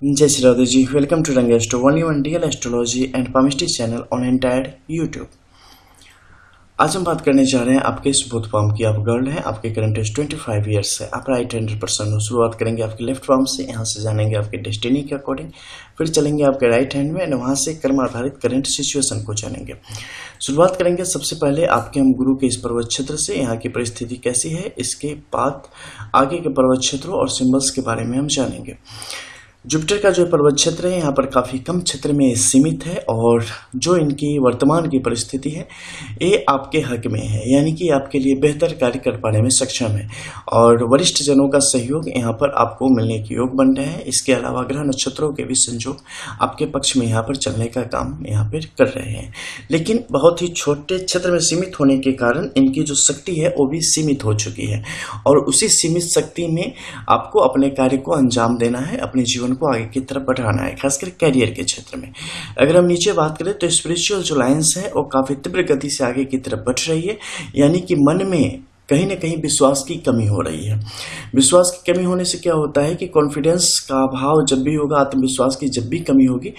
जय Shri Radhe ji. Welcome to रंग astro, only one real astrology and palmistry channel on entire YouTube. आज हम बात करने जा रहे हैं आपके इस बुध पाम की। आप गर्ल हैं, आपके करंट एज 25 ईयर्स है, आप राइट हैंडेड पर्सन हो। शुरुआत करेंगे आपके लेफ्ट पाम से, यहाँ से जानेंगे आपके डेस्टिनी के अकॉर्डिंग, फिर चलेंगे आपके राइट हैंड में, वहाँ से कर्म आधारित करंट सिचुएशन को जानेंगे। शुरुआत करेंगे सबसे पहले आपके हम गुरु के इस पर्वत क्षेत्र से। यहाँ की परिस्थिति कैसी है, इसके बाद आगे के पर्वत क्षेत्रों और सिंबल्स के बारे में हम जानेंगे। जुपिटर का जो पर्वत क्षेत्र है यहाँ पर काफ़ी कम क्षेत्र में सीमित है, और जो इनकी वर्तमान की परिस्थिति है ये आपके हक में है, यानी कि आपके लिए बेहतर कार्य कर पाने में सक्षम है, और वरिष्ठ जनों का सहयोग यहाँ पर आपको मिलने के योग बन रहे हैं। इसके अलावा ग्रह नक्षत्रों के भी संयोग आपके पक्ष में यहाँ पर चलने का काम यहाँ पर कर रहे हैं, लेकिन बहुत ही छोटे क्षेत्र में सीमित होने के कारण इनकी जो शक्ति है वो भी सीमित हो चुकी है, और उसी सीमित शक्ति में आपको अपने कार्य को अंजाम देना है, अपने जीवन को आगे की तरफ बढ़ाना है, खासकर कैरियर के क्षेत्र में। अगर हम नीचे बात करें तो स्पिरिचुअल जो लाइंस है वो काफी तीव्र गति से आगे की तरफ बढ़ रही है, यानी कि मन में कहीं ना कहीं विश्वास की कमी हो रही है। विश्वास की कमी होने से क्या होता है कि कॉन्फिडेंस का अभाव जब भी होगा, आत्मविश्वास की जब भी कमी होगी,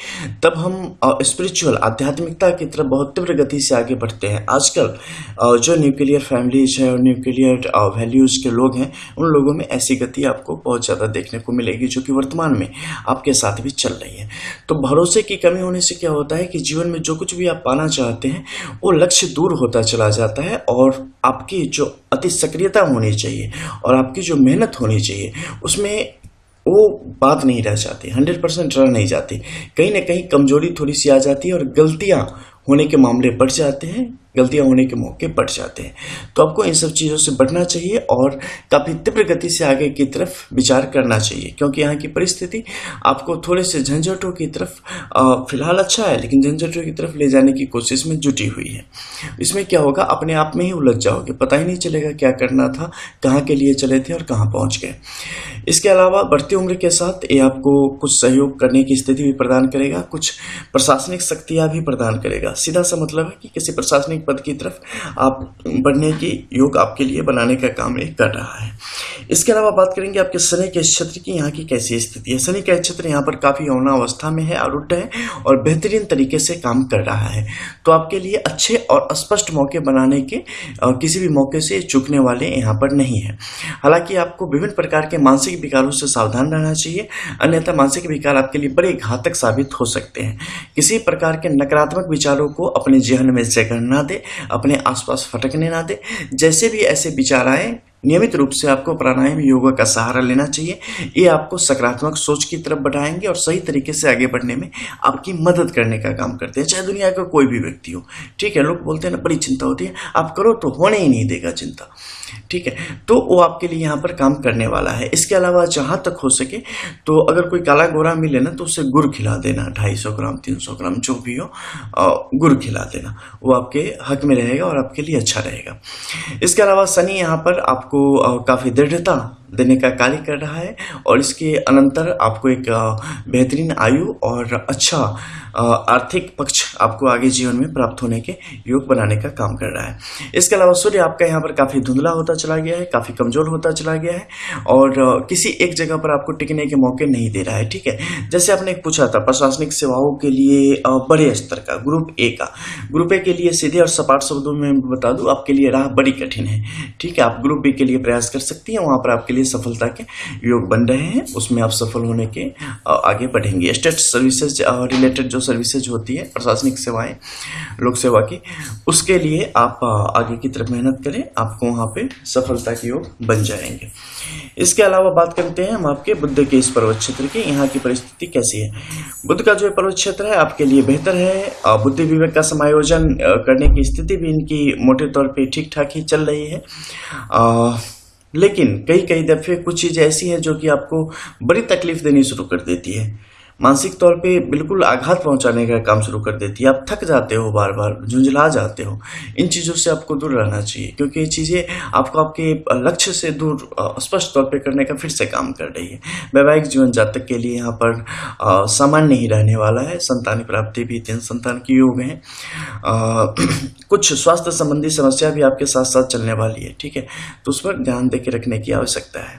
तब हम स्पिरिचुअल आध्यात्मिकता की तरफ बहुत तीव्र गति से आगे बढ़ते हैं। आजकल जो न्यूक्लियर फैमिलीज है और न्यूक्लियर वैल्यूज के लोग हैं, उन लोगों में ऐसी गति आपको बहुत ज़्यादा देखने को मिलेगी, जो कि वर्तमान में आपके साथ भी चल रही है। तो भरोसे की कमी होने से क्या होता है कि जीवन में जो कुछ भी आप पाना चाहते हैं वो लक्ष्य दूर होता चला जाता है, और आपकी जो अति सक्रियता होनी चाहिए और आपकी जो मेहनत होनी चाहिए उसमें वो बात नहीं रह जाती, 100% रह नहीं जाती। कहीं ना कहीं कमजोरी थोड़ी सी आ जाती है, और गलतियां होने के मामले बढ़ जाते हैं, गलतियां होने के मौके बढ़ जाते हैं। तो आपको इन सब चीज़ों से बचना चाहिए और काफ़ी तीव्र गति से आगे की तरफ विचार करना चाहिए, क्योंकि यहाँ की परिस्थिति आपको थोड़े से झंझटों की तरफ फिलहाल अच्छा है, लेकिन झंझटों की तरफ ले जाने की कोशिश में जुटी हुई है। इसमें क्या होगा, अपने आप में ही उलझ जाओगे, पता ही नहीं चलेगा क्या करना था, कहाँ के लिए चले थे और कहाँ पहुँच गए। इसके अलावा बढ़ती उम्र के साथ ये आपको कुछ सहयोग करने की स्थिति भी प्रदान करेगा, कुछ प्रशासनिक शक्तियाँ भी प्रदान करेगा। सीधा सा मतलब है कि किसी प्रशासनिक पद की तरफ आप बढ़ने की योग आपके लिए बनाने का काम ये कर रहा है। इसके अलावा बात करेंगे आपके शनि के क्षेत्र की, यहाँ की कैसी स्थिति है। शनि का क्षेत्र यहाँ पर काफी यौना अवस्था में है, आरूढ़ है और बेहतरीन तरीके से काम कर रहा है। तो आपके लिए अच्छे और स्पष्ट मौके बनाने के किसी भी मौके से चूकने वाले यहाँ पर नहीं है। हालांकि आपको विभिन्न प्रकार के मानसिक विकारों से सावधान रहना चाहिए, अन्यथा मानसिक विकार आपके लिए बड़े घातक साबित हो सकते हैं। किसी प्रकार के नकारात्मक विचारों को अपने जहन में जगह ना दे, अपने आसपास फटकने ना दे। जैसे भी ऐसे विचार आए, नियमित रूप से आपको प्राणायाम योगा का सहारा लेना चाहिए। ये आपको सकारात्मक सोच की तरफ बढ़ाएंगे और सही तरीके से आगे बढ़ने में आपकी मदद करने का काम करते हैं, चाहे दुनिया का कोई भी व्यक्ति हो। ठीक है, लोग बोलते हैं ना बड़ी चिंता होती है, आप करो तो होने ही नहीं देगा चिंता। ठीक है, तो वो आपके लिए यहाँ पर काम करने वाला है। इसके अलावा जहाँ तक हो सके तो अगर कोई काला गोरा मिले ना तो उसे गुड़ खिला देना, 250 ग्राम 300 ग्राम जो भी हो, गुड़ खिला देना, वो आपके हक में रहेगा और आपके लिए अच्छा रहेगा। इसके अलावा शनि यहाँ पर आपको काफ़ी दृढ़ता देने का कार्य कर रहा है, और इसके अनंतर आपको एक बेहतरीन आयु और अच्छा आर्थिक पक्ष आपको आगे जीवन में प्राप्त होने के योग बनाने का काम कर रहा है। इसके अलावा सूर्य आपका यहाँ पर काफ़ी धुंधला होता चला गया है, काफ़ी कमज़ोर होता चला गया है, और किसी एक जगह पर आपको टिकने के मौके नहीं दे रहा है। ठीक है, जैसे आपने पूछा था प्रशासनिक सेवाओं के लिए बड़े स्तर का ग्रुप ए का, ग्रुप ए के लिए सीधे और सपाट शब्दों में बता दूं, आपके लिए राह बड़ी कठिन है। ठीक है, आप ग्रुप बी के लिए प्रयास कर सकती हैं, वहाँ पर आपके लिए सफलता के योग बन रहे हैं, उसमें आप सफल होने के आगे बढ़ेंगे। स्टेट सर्विसेज रिलेटेड जो सर्विसेज होती है, प्रशासनिक सेवाएं, लोक सेवा की, उसके लिए आप आगे की तरफ मेहनत करें, आपको वहाँ पे सफलता के योग बन जाएंगे। इसके अलावा बात करते हैं हम आपके बुध के इस पर्वत क्षेत्र की, यहाँ की परिस्थिति कैसी है। बुध का जो पर्वत क्षेत्र है आपके लिए बेहतर है। बुद्धि विवेक का समायोजन करने की स्थिति भी इनकी मोटे तौर पे ठीक ठाक ही चल रही है, लेकिन कई दफे कुछ चीज़ ऐसी है जो कि आपको बड़ी तकलीफ देनी शुरू कर देती है, मानसिक तौर पे बिल्कुल आघात पहुंचाने का काम शुरू कर देती है। आप थक जाते हो, बार बार झुंझला जाते हो। इन चीज़ों से आपको दूर रहना चाहिए, क्योंकि ये चीज़ें आपको आपके लक्ष्य से दूर स्पष्ट तौर पे करने का फिर से काम कर रही है। वैवाहिक जीवन जातक के लिए यहाँ पर सामान्य नहीं रहने वाला है, संतान प्राप्ति भी 3 संतान की योग है। कुछ स्वास्थ्य संबंधी समस्या भी आपके साथ साथ चलने वाली है। ठीक है, तो उस पर ध्यान दे के रखने की आवश्यकता है।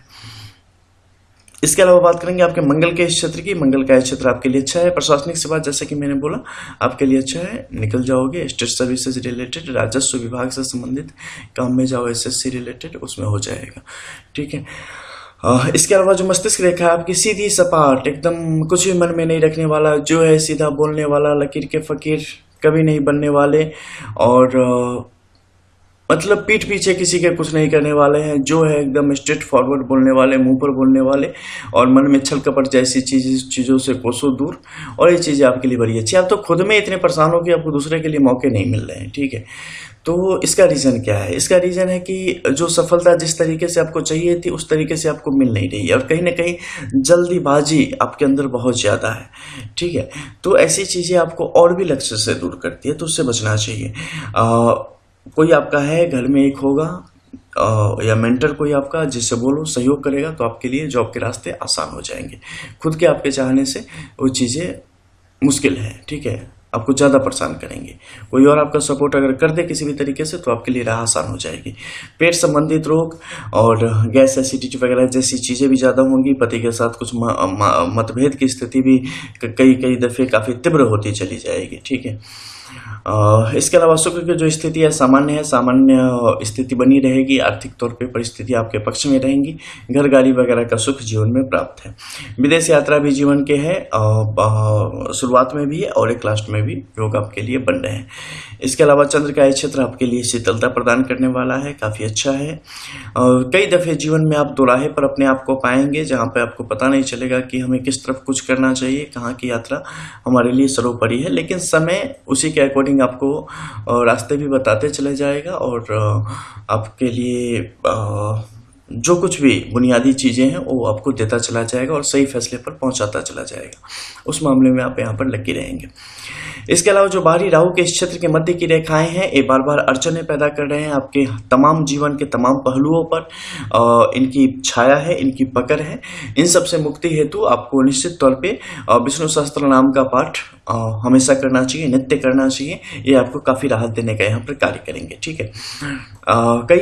इसके अलावा बात करेंगे आपके मंगल के क्षेत्र की। मंगल का क्षेत्र आपके लिए अच्छा है। प्रशासनिक सेवा, जैसे कि मैंने बोला, आपके लिए अच्छा है, निकल जाओगे। स्टेट सर्विसेज रिलेटेड, राजस्व विभाग से संबंधित काम में जाओ, एसएससी रिलेटेड, उसमें हो जाएगा, ठीक है। इसके अलावा जो मस्तिष्क रेखा है आपकी सीधी सपाट, एकदम कुछ भी मन में नहीं रखने वाला, जो है सीधा बोलने वाला, लकीर के फकीर कभी नहीं बनने वाले, और मतलब पीठ पीछे किसी के कुछ नहीं करने वाले हैं, जो है एकदम स्ट्रेट फॉरवर्ड बोलने वाले, मुंह पर बोलने वाले, और मन में छल कपट जैसी चीज़ों से कोसों दूर, और ये चीज़ें आपके लिए बड़ी अच्छी। आप तो खुद में इतने परेशान हो कि आपको दूसरे के लिए मौके नहीं मिल रहे हैं, ठीक है। तो इसका रीज़न क्या है? इसका रीज़न है कि जो सफलता जिस तरीके से आपको चाहिए थी उस तरीके से आपको मिल नहीं रही है, और कहीं ना कहीं जल्दीबाजी आपके अंदर बहुत ज़्यादा है, ठीक है। तो ऐसी चीज़ें आपको और भी लक्ष्य से दूर करती है, तो उससे बचना चाहिए। कोई आपका है घर में एक होगा, या मेंटर कोई आपका, जिससे बोलो सहयोग करेगा, तो आपके लिए जॉब के रास्ते आसान हो जाएंगे। खुद के आपके चाहने से वो चीज़ें मुश्किल है, ठीक है, आपको ज़्यादा परेशान करेंगे। कोई और आपका सपोर्ट अगर कर दे किसी भी तरीके से, तो आपके लिए राह आसान हो जाएगी। पेट संबंधित रोग और गैस एसिडिटी वगैरह जैसी चीज़ें भी ज़्यादा होंगी। पति के साथ कुछ मतभेद की स्थिति भी कई दफ़े काफ़ी तीव्र होती चली जाएगी, ठीक है। इसके अलावा शुक्र की जो स्थिति है सामान्य है, सामान्य स्थिति बनी रहेगी। आर्थिक तौर पे परिस्थिति आपके पक्ष में रहेंगी। घर गाड़ी वगैरह का सुख जीवन में प्राप्त है। विदेश यात्रा भी जीवन के है, शुरुआत में भी है और एक लास्ट में भी योग आपके लिए बन रहे हैं। इसके अलावा चंद्र का क्षेत्र आपके लिए शीतलता प्रदान करने वाला है, काफ़ी अच्छा है। कई दफ़े जीवन में आप दोराहे पर अपने आप को पाएंगे, जहाँ पे आपको पता नहीं चलेगा कि हमें किस तरफ कुछ करना चाहिए, कहाँ की यात्रा हमारे लिए सर्वोपरि है। लेकिन समय उसी के अकॉर्डिंग आपको रास्ते भी बताते चले जाएगा, और आपके लिए जो कुछ भी बुनियादी चीज़ें हैं वो आपको देता चला जाएगा और सही फैसले पर पहुंचाता चला जाएगा। उस मामले में आप यहाँ पर लकी रहेंगे। इसके अलावा जो बाहरी राहु के इस क्षेत्र के मध्य की रेखाएं हैं, ये बार बार अड़चने पैदा कर रहे हैं आपके तमाम जीवन के तमाम पहलुओं पर। इनकी छाया है, इनकी पकड़ है। इन सब से मुक्ति हेतु आपको निश्चित तौर पे विष्णु सहस्त्र नाम का पाठ हमेशा करना चाहिए, नित्य करना चाहिए। ये आपको काफ़ी राहत देने का यहाँ पर कार्य करेंगे, ठीक है।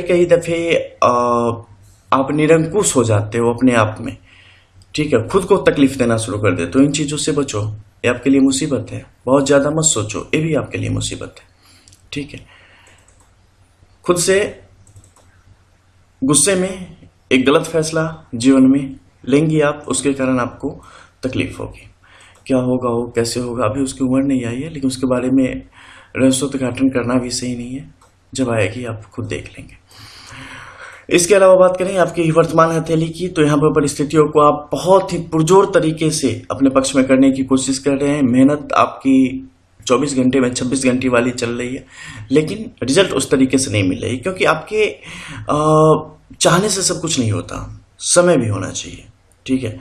कई दफ़े आप निरंकुश हो जाते हो अपने आप में, ठीक है, खुद को तकलीफ देना शुरू कर दे। तो इन चीज़ों से बचो, ये आपके लिए मुसीबत है। बहुत ज़्यादा मत सोचो, ये भी आपके लिए मुसीबत है, ठीक है। खुद से गुस्से में एक गलत फैसला जीवन में लेंगी आप, उसके कारण आपको तकलीफ होगी। क्या होगा, वो कैसे होगा, अभी उसकी उम्र नहीं आई है, लेकिन उसके बारे में रहस्योद्घाटन करना भी सही नहीं है। जब आएगी आप खुद देख लेंगे। इसके अलावा बात करें आपकी वर्तमान हथेली की, तो यहाँ पर परिस्थितियों को आप बहुत ही पुरजोर तरीके से अपने पक्ष में करने की कोशिश कर रहे हैं। मेहनत आपकी 24 घंटे में 26 घंटे वाली चल रही है, लेकिन रिजल्ट उस तरीके से नहीं मिल रही, क्योंकि आपके चाहने से सब कुछ नहीं होता, समय भी होना चाहिए, ठीक है।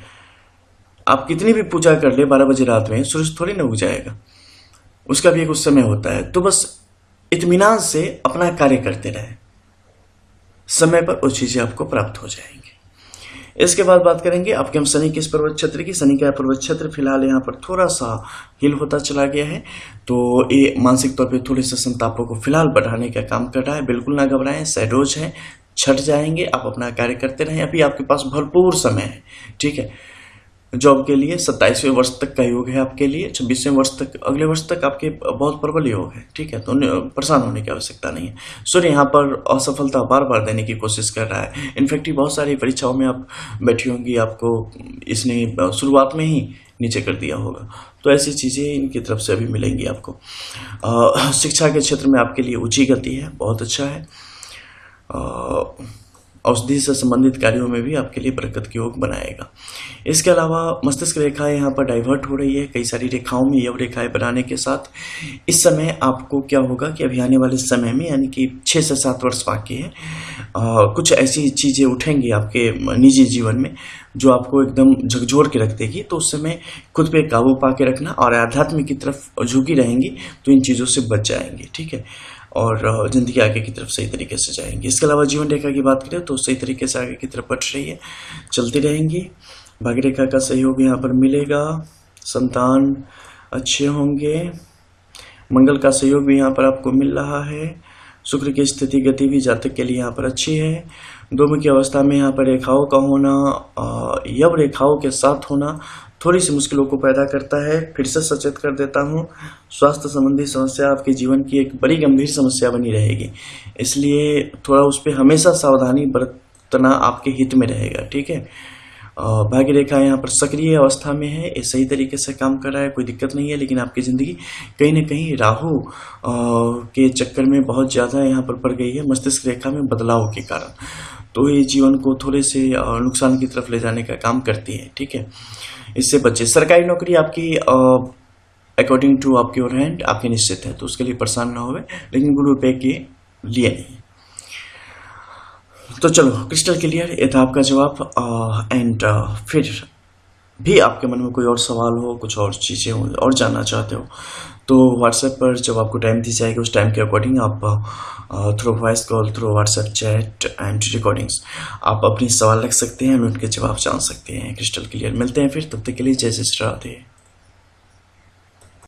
आप कितनी भी पूजा कर ले 12 बजे रात में, सूरज थोड़ी ना उग जाएगा, उसका भी एक उस समय होता है। तो बस इत्मीनान से अपना कार्य करते रहे, समय पर वो चीज़ें आपको प्राप्त हो जाएंगी। इसके बाद बात करेंगे आपके हम शनि के इस पर्वत क्षेत्र की। शनि का पर्वत क्षेत्र फिलहाल यहाँ पर थोड़ा सा हिल होता चला गया है, तो ये मानसिक तौर पे थोड़े से संतापों को फिलहाल बढ़ाने का काम कर रहा है। बिल्कुल ना घबराएं, शैडोज हैं, छट जाएंगे। आप अपना कार्य करते रहें, अभी आपके पास भरपूर समय है, ठीक है। जॉब के लिए 27वें वर्ष तक का योग है आपके लिए, 26वें वर्ष तक, अगले वर्ष तक आपके बहुत प्रबल योग है, ठीक है। तो परेशान होने की आवश्यकता नहीं है। सूर्य यहाँ पर असफलता बार बार देने की कोशिश कर रहा है। इनफैक्ट बहुत सारी परीक्षाओं में आप बैठी होंगी, आपको इसने शुरुआत में ही नीचे कर दिया होगा, तो ऐसी चीज़ें इनकी तरफ से अभी मिलेंगी आपको। शिक्षा के क्षेत्र में आपके लिए ऊंची गति है, बहुत अच्छा है। औषधि से संबंधित कार्यों में भी आपके लिए बरकत की योग बनाएगा। इसके अलावा मस्तिष्क रेखाएं यहाँ पर डाइवर्ट हो रही है कई सारी रेखाओं में, यव रेखाएं बनाने के साथ। इस समय आपको क्या होगा कि अभी आने वाले समय में, यानी कि 6 से 7 वर्ष बाकी है, कुछ ऐसी चीज़ें उठेंगी आपके निजी जीवन में जो आपको एकदम झकझोर के रख देगी। तो उस समय खुद पे काबू पा के रखना और आध्यात्म की तरफ झुकी रहेंगी, तो इन चीज़ों से बच जाएंगे, ठीक है, और ज़िंदगी आगे की तरफ सही तरीके से जाएंगी। इसके अलावा जीवन रेखा की बात करें तो सही तरीके से आगे की तरफ बढ़ रही है, चलती रहेंगी। भाग्य रेखा का सहयोग यहाँ पर मिलेगा, संतान अच्छे होंगे, मंगल का सहयोग भी यहाँ पर आपको मिल रहा है। शुक्र की स्थिति गति भी जातक के लिए यहाँ पर अच्छी है। दोमुखी अवस्था में यहाँ पर रेखाओं का होना, यव रेखाओं के साथ होना थोड़ी सी मुश्किलों को पैदा करता है। फिर से सचेत कर देता हूँ, स्वास्थ्य संबंधी समस्या आपके जीवन की एक बड़ी गंभीर समस्या बनी रहेगी, इसलिए थोड़ा उस पर हमेशा सावधानी बरतना आपके हित में रहेगा। ठीक है, भाग्य रेखा यहाँ पर सक्रिय अवस्था में है, ये सही तरीके से काम कर रहा है, कोई दिक्कत नहीं है। लेकिन आपकी ज़िंदगी कहीं ना कहीं राहु के चक्कर में बहुत ज़्यादा यहाँ पर पड़ गई है, मस्तिष्क रेखा में बदलाव के कारण, तो ये जीवन को थोड़े से नुकसान की तरफ ले जाने का काम करती है। ठीक है, इससे बचे। सरकारी नौकरी आपकी अकॉर्डिंग टू आपकी ओर हैंड आपकी निश्चित है, तो उसके लिए परेशान ना होवे, लेकिन गुरु रुपये के लिए नहीं। तो चलो, क्रिस्टल क्लियर, ये था आपका जवाब। एंड फिर भी आपके मन में कोई और सवाल हो, कुछ और चीज़ें हो और जानना चाहते हो, तो व्हाट्सएप पर जब आपको टाइम दी जाएगी उस टाइम के अकॉर्डिंग आप through voice call, through WhatsApp chat and recordings आप अपनी सवाल रख सकते हैं, उनके जवाब जान सकते हैं। क्रिस्टल क्लियर, मिलते हैं फिर, तब तक के लिए जय श्री राधे।